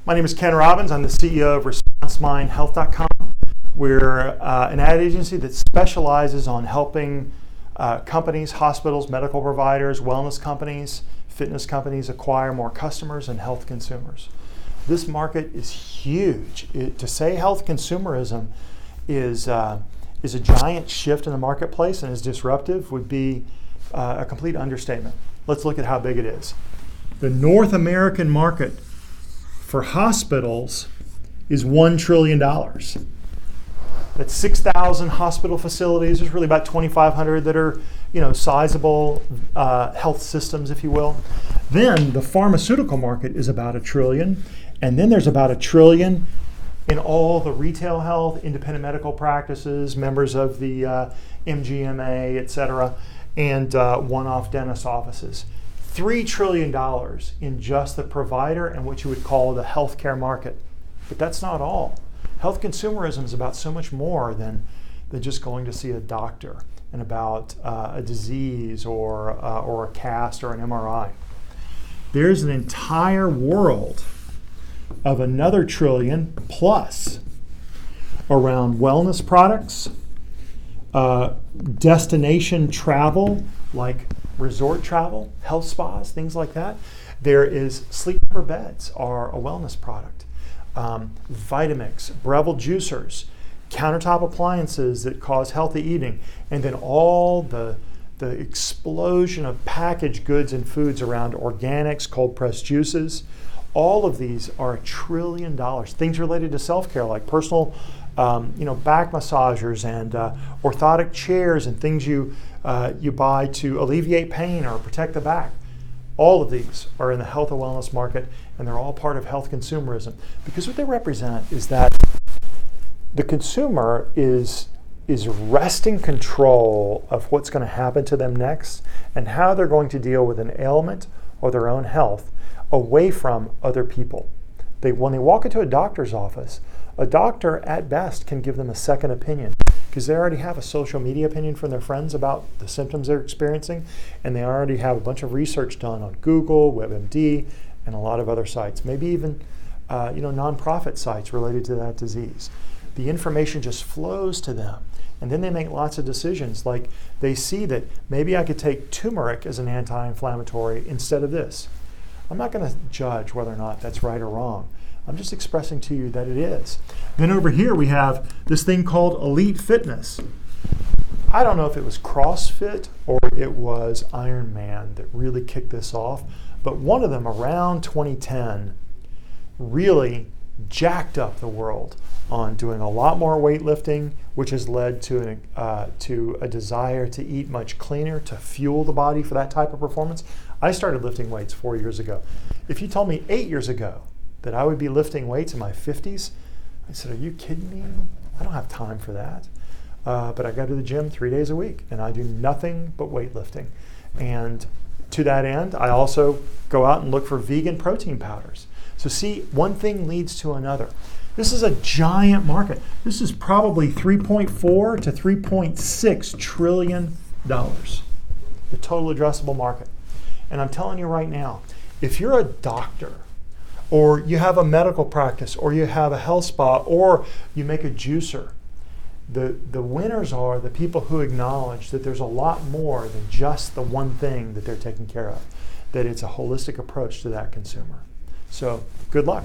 My name is Ken Robbins. I'm the CEO of ResponseMindHealth.com. We're an ad agency that specializes on helping companies, hospitals, medical providers, wellness companies, fitness companies acquire more customers and health consumers. This market is huge. To say health consumerism is a giant shift in the marketplace and is disruptive would be a complete understatement. Let's look at how big it is. The North American market for hospitals is $1 trillion. That's 6,000 hospital facilities. There's really about 2,500 that are, sizable health systems, if you will. Then the pharmaceutical market is about $1 trillion, and then there's about $1 trillion in all the retail health, independent medical practices, members of the MGMA, et cetera, and one-off dentist offices. $3 trillion in just the provider and what you would call the healthcare market. But that's not all. Health consumerism is about so much more than just going to see a doctor and about a disease or a cast or an MRI. There's an entire world of another trillion plus around wellness products, destination travel like resort travel, health spas, things like that. There is sleeper beds are a wellness product. Vitamix, Breville juicers, countertop appliances that cause healthy eating, and then all the explosion of packaged goods and foods around organics, cold pressed juices. All of these are $1 trillion. Things related to self-care like personal back massagers and orthotic chairs and things you buy to alleviate pain or protect the back. All of these are in the health and wellness market, and they're all part of health consumerism. Because what they represent is that the consumer is wresting control of what's going to happen to them next and how they're going to deal with an ailment or their own health away from other people. When they walk into a doctor's office, a doctor at best can give them a second opinion because they already have a social media opinion from their friends about the symptoms they're experiencing, and they already have a bunch of research done on Google, WebMD, and a lot of other sites, maybe even nonprofit sites related to that disease. The information just flows to them, and then they make lots of decisions, like they see that maybe I could take turmeric as an anti-inflammatory instead of this. I'm not going to judge whether or not that's right or wrong. I'm just expressing to you that it is. Then over here we have this thing called Elite Fitness. I don't know if it was CrossFit or it was Iron Man that really kicked this off, but one of them around 2010 really jacked up the world on doing a lot more weightlifting, which has led to a desire to eat much cleaner, to fuel the body for that type of performance. I started lifting weights 4 years ago. If you told me 8 years ago that I would be lifting weights in my 50s, I said, are you kidding me? I don't have time for that. But I go to the gym 3 days a week, and I do nothing but weightlifting. And to that end, I also go out and look for vegan protein powders. So see, one thing leads to another. This is a giant market. This is probably $3.4 to $3.6 trillion, the total addressable market. And I'm telling you right now, if you're a doctor, or you have a medical practice, or you have a health spa, or you make a juicer, the winners are the people who acknowledge that there's a lot more than just the one thing that they're taking care of, that it's a holistic approach to that consumer. So good luck.